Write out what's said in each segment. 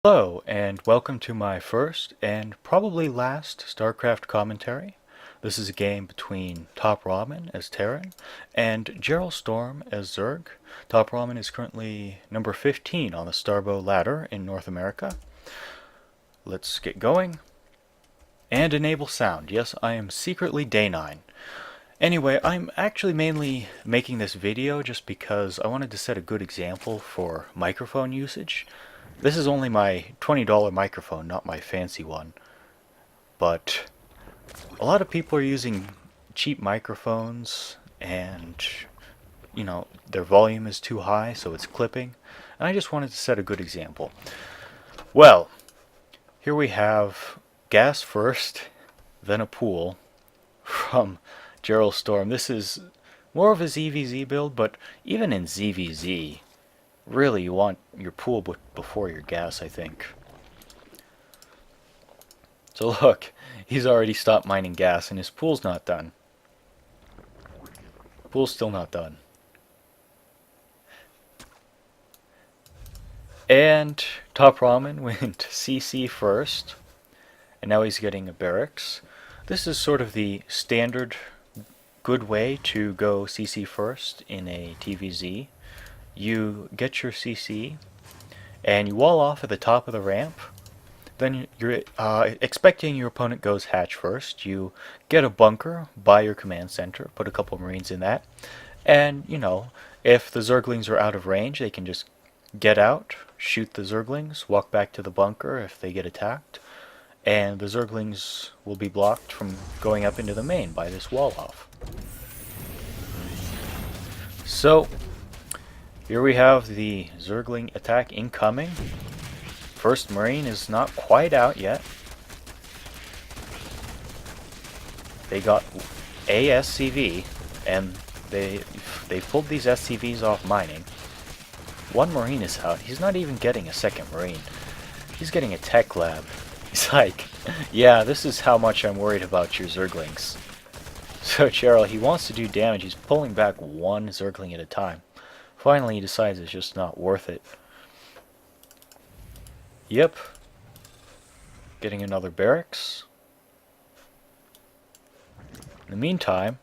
Hello, and welcome to my first and probably last StarCraft commentary. This is a game between TopRamen as Terran and JarrellStorm as Zerg. TopRamen is currently number 15 on the Starbow ladder in North America. Let's get going. And enable sound. Yes, I am secretly Day 9. Anyway, I'm actually mainly making this video just because I wanted to set a good example for microphone usage. This is only my $20 microphone, not my fancy one. But a lot of people are using cheap microphones and, their volume is too high, so it's clipping. And I just wanted to set a good example. Well, here we have gas first, then a pool from JarrellStorm. This is more of a ZvZ build, but even in ZvZ, really, you want your pool before your gas, I think. So look, he's already stopped mining gas and his pool's not done. Pool's still not done. And TopRamen went CC first, and now he's getting a barracks. This is sort of the standard good way to go CC first in a TvZ. You get your CC, and you wall off at the top of the ramp. Then you're expecting your opponent goes hatch first. You get a bunker by your command center, put a couple marines in that, and if the Zerglings are out of range, they can just get out, shoot the Zerglings, walk back to the bunker if they get attacked, and the Zerglings will be blocked from going up into the main by this wall off. So here we have the Zergling attack incoming. First Marine is not quite out yet. They got a SCV, and they pulled these SCVs off mining. One Marine is out. He's not even getting a second Marine. He's getting a tech lab. He's like, yeah, this is how much I'm worried about your Zerglings. So Jarrell, he wants to do damage. He's pulling back one Zergling at a time. Finally, he decides it's just not worth it. Yep. Getting another barracks. In the meantime,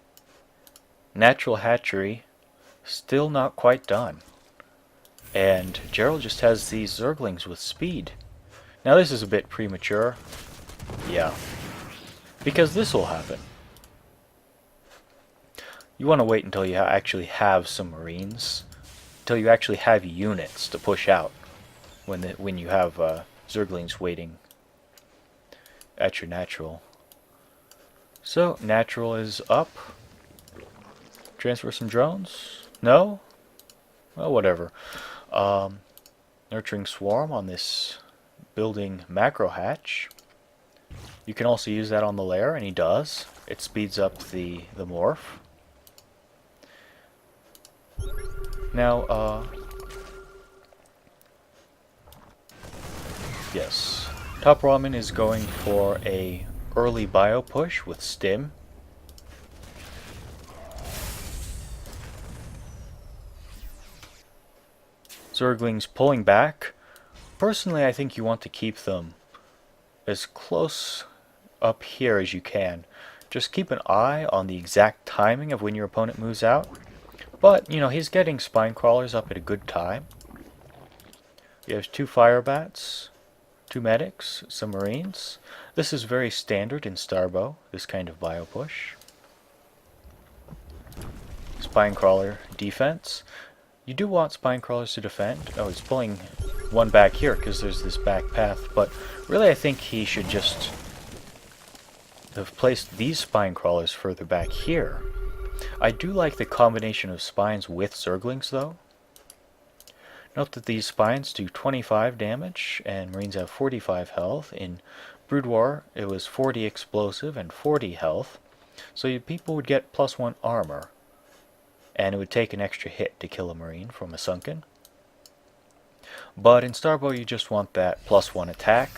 natural hatchery still not quite done. And Jarrell just has these Zerglings with speed. Now this is a bit premature. Yeah. Because this will happen. You want to wait until you actually have some Marines. Until you actually have units to push out when you have Zerglings waiting at your natural. So natural is up. Transfer some drones? No? Well, whatever. Nurturing swarm on this building macro hatch. You can also use that on the lair, and he does. It speeds up the morph. Now, yes, TopRamen is going for a early bio push with stim. Zerglings pulling back. Personally, I think you want to keep them as close up here as you can. Just keep an eye on the exact timing of when your opponent moves out. But, he's getting spine crawlers up at a good time. He has 2 fire bats, 2 medics, some marines. This is very standard in Starbow, this kind of bio push. Spine crawler defense. You do want spine crawlers to defend. Oh, he's pulling one back here because there's this back path. But really, I think he should just have placed these spine crawlers further back here. I do like the combination of spines with Zerglings, though. Note that these spines do 25 damage, and Marines have 45 health. In Brood War, it was 40 explosive and 40 health. So people would get +1 armor, and it would take an extra hit to kill a Marine from a sunken. But in Starbow, you just want that +1 attack,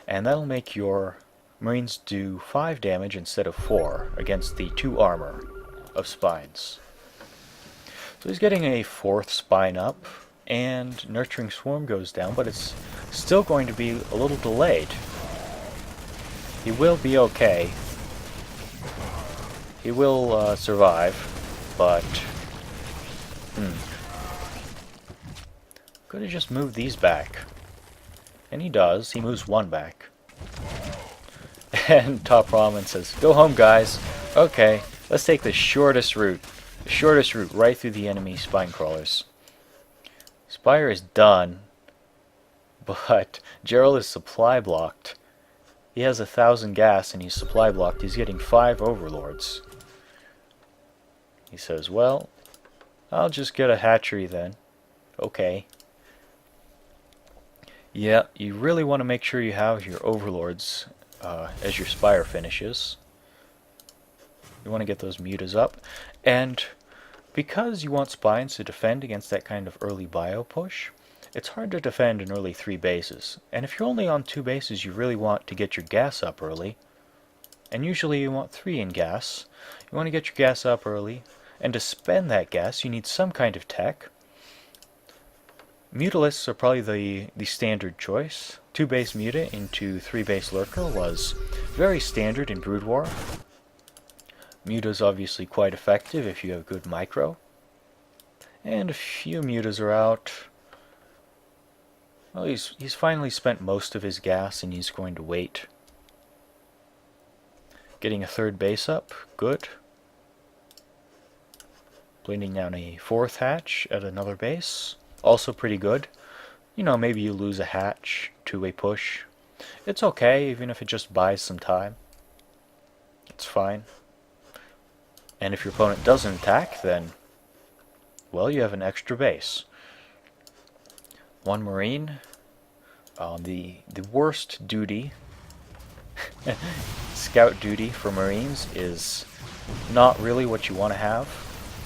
and that'll make your Marines do 5 damage instead of 4 against the 2 armor of spines. So he's getting a 4th spine up, and Nurturing Swarm goes down, but it's still going to be a little delayed. He will be okay. He will survive, but could have just moved these back. And he does. He moves one back. And TopRamen says, "Go home, guys." Okay, let's take the shortest route. The shortest route right through the enemy spine crawlers. Spire is done, but Jarrell is supply blocked. He has 1,000 gas and he's supply blocked. He's getting 5 overlords. He says, "Well, I'll just get a hatchery then." Okay. Yeah, you really want to make sure you have your overlords as your spire finishes. You want to get those mutas up. And because you want spines to defend against that kind of early bio push, it's hard to defend in early 3 bases. And if you're only on 2 bases, you really want to get your gas up early. And usually you want 3 in gas. You want to get your gas up early. And to spend that gas, you need some kind of tech. Mutalisks are probably the standard choice. 2 base muta into 3 base lurker was very standard in Brood War. Muta's obviously quite effective if you have good micro. And a few mutas are out. Well, he's finally spent most of his gas and he's going to wait. Getting a 3rd base up, good. Bleeding down a 4th hatch at another base, also pretty good. You know, maybe you lose a hatch to a push. It's okay, even if it just buys some time. It's fine. And if your opponent doesn't attack, then, well, you have an extra base. 1 Marine. The worst duty, scout duty for Marines, is not really what you want to have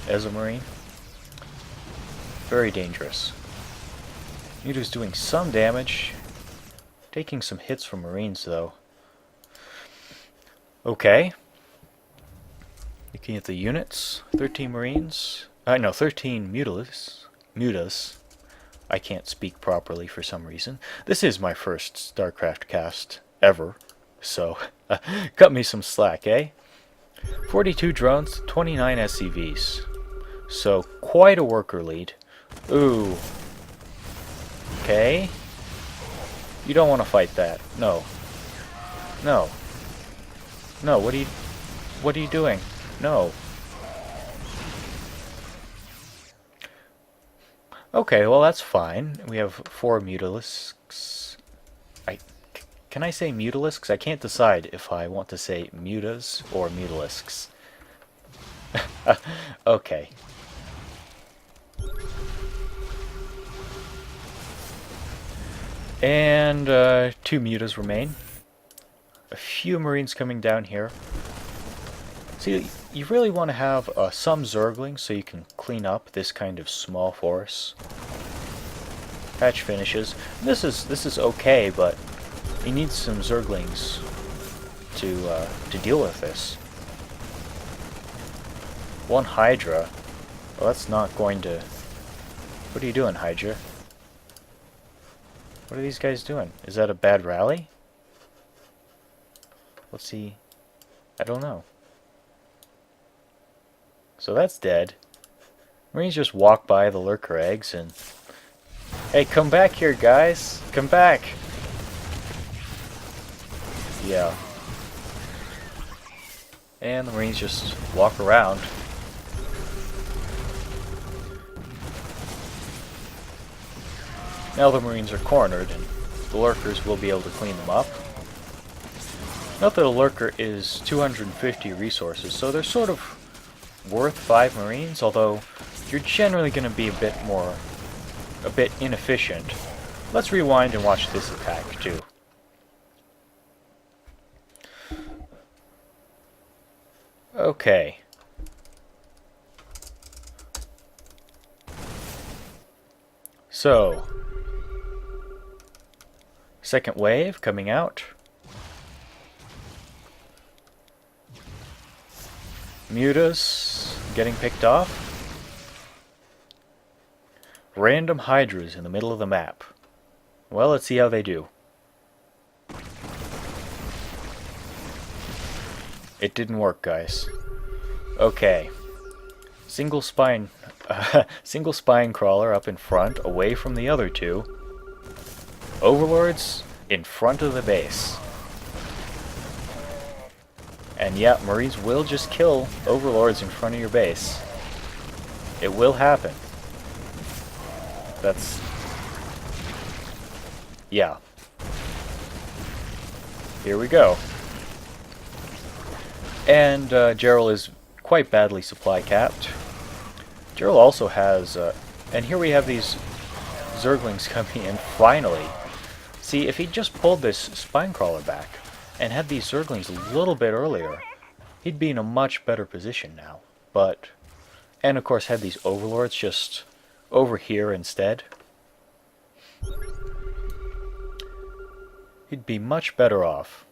as a Marine. Very dangerous. Muta's doing some damage. Taking some hits from Marines, though. Okay. Looking at the units. 13 Marines. No, 13 mutas. I can't speak properly for some reason. This is my first StarCraft cast ever, so cut me some slack, eh? 42 drones, 29 SCVs. So, quite a worker lead. Ooh. Okay. You don't want to fight that. No. No. No, what are you doing? No. Okay, well that's fine. We have 4 mutalisks. Can I say mutalisks? I can't decide if I want to say mutas or mutalisks. Okay. And 2 mutas remain. A few marines coming down here. See, you really want to have some zerglings so you can clean up this kind of small force. Patch finishes. This is okay, but you need some zerglings to deal with this. 1 Hydra. Well, that's not going to... What are you doing, Hydra? What are these guys doing? Is that a bad rally? Let's see. I don't know. So that's dead. Marines just walk by the lurker eggs and... Hey, come back here, guys! Come back! Yeah. And the Marines just walk around. Now the Marines are cornered, and the lurkers will be able to clean them up. Note that a lurker is 250 resources, so they're sort of worth 5 Marines, although you're generally going to be a bit inefficient. Let's rewind and watch this attack too. Okay. So, second wave coming out. Mutas getting picked off. Random hydras in the middle of the map. Well, let's see how they do. It didn't work, guys. Okay. Single spine crawler up in front, away from the other two. Overlords in front of the base. And yeah, Marines will just kill overlords in front of your base. It will happen. That's... yeah. Here we go. And Jarrell is quite badly supply capped. Jarrell also has... and here we have these Zerglings coming in, finally. See, if he just pulled this spine crawler back and had these Zerglings a little bit earlier, he'd be in a much better position now. But... and of course had these overlords just over here instead. He'd be much better off.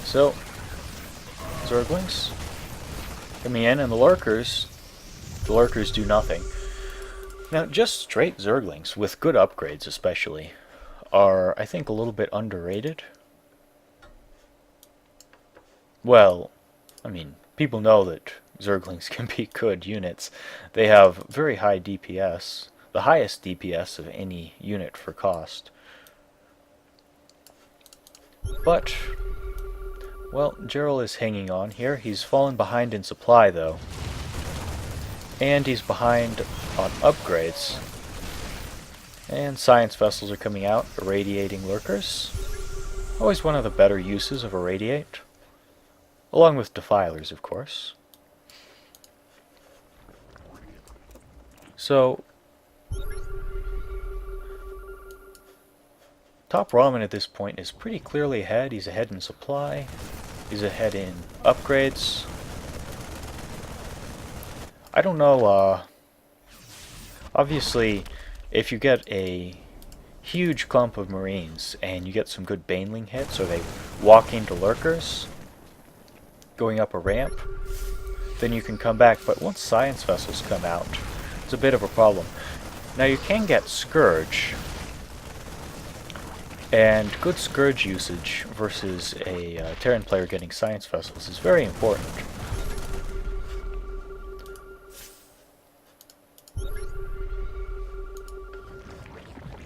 So, Zerglings coming in, and the lurkers do nothing. Now, just straight Zerglings, with good upgrades especially, are, I think, a little bit underrated. Well, I mean, people know that Zerglings can be good units. They have very high DPS, the highest DPS of any unit for cost. But, well, Jarrell is hanging on here. He's fallen behind in supply, though. And he's behind on upgrades. And science vessels are coming out, irradiating lurkers. Always one of the better uses of irradiate. Along with defilers, of course. So, TopRamen at this point is pretty clearly ahead. He's ahead in supply. He's ahead in upgrades. I don't know, obviously, if you get a huge clump of Marines and you get some good Baneling hits, or they walk into lurkers, going up a ramp, then you can come back. But once science vessels come out, it's a bit of a problem. Now you can get Scourge, and good Scourge usage versus a Terran player getting science vessels is very important.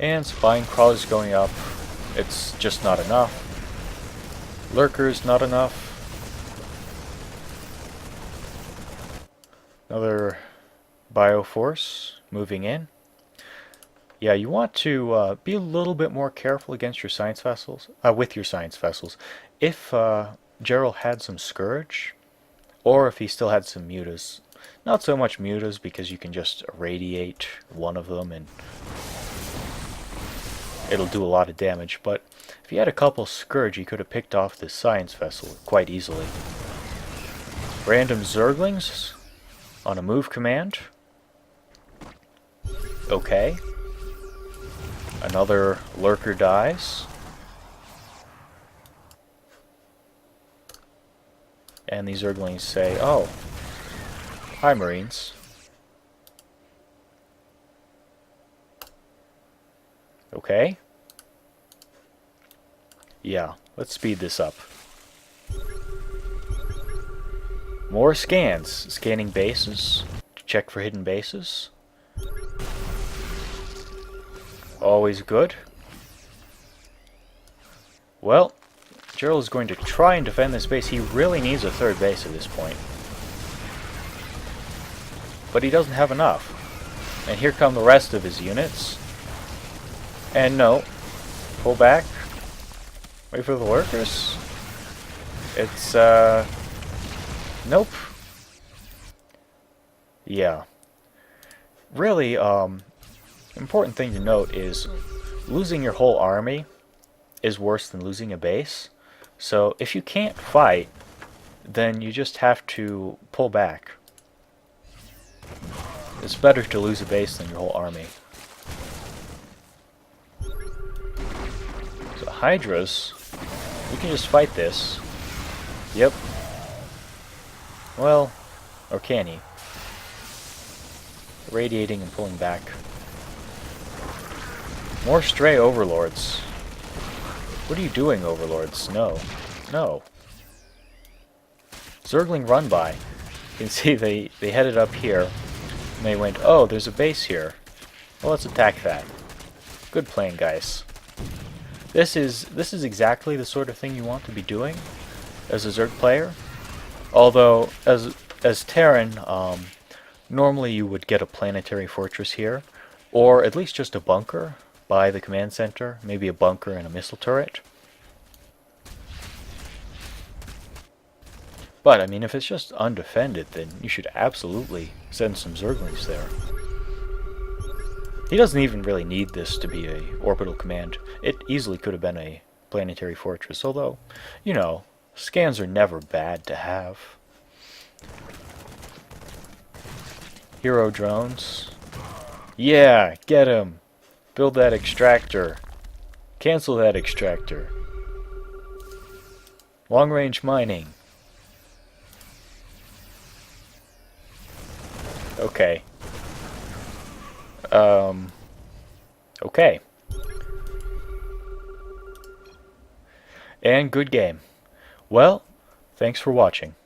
And spine crawlers going up. It's just not enough. Lurkers not enough. Another Bioforce moving in. Yeah, you want to be a little bit more careful against your science vessels, with your science vessels. If Jarrell had some Scourge, or if he still had some Mutas. Not so much Mutas, because you can just irradiate one of them and it'll do a lot of damage, but if he had a couple Scourge, he could have picked off this science vessel quite easily. Random Zerglings on a move command. Okay. Another lurker dies. And these Zerglings say, oh, hi Marines. Okay. Yeah, let's speed this up. More scans. Scanning bases. Check for hidden bases. Always good. Well, Jarrell is going to try and defend this base. He really needs a third base at this point. But he doesn't have enough. And here come the rest of his units. And no. Pull back. Wait for the lurkers. It's, nope. Yeah. Really, important thing to note is losing your whole army is worse than losing a base. So if you can't fight, then you just have to pull back. It's better to lose a base than your whole army. So Hydras, we can just fight this. Yep. Well, or can he? Radiating and pulling back. More stray overlords. What are you doing, overlords? No. No. Zergling run by. You can see they headed up here. And they went, oh, there's a base here. Well, let's attack that. Good plan, guys. This is exactly the sort of thing you want to be doing as a Zerg player. Although, as Terran, normally you would get a planetary fortress here, or at least just a bunker by the command center, maybe a bunker and a missile turret. But, I mean, if it's just undefended, then you should absolutely send some Zerglings there. He doesn't even really need this to be a orbital command. It easily could have been a planetary fortress, although, you know, scans are never bad to have. Hero drones. Yeah, get him! Build that extractor. Cancel that extractor. Long-range mining. Okay. Okay. And good game. Well, thanks for watching.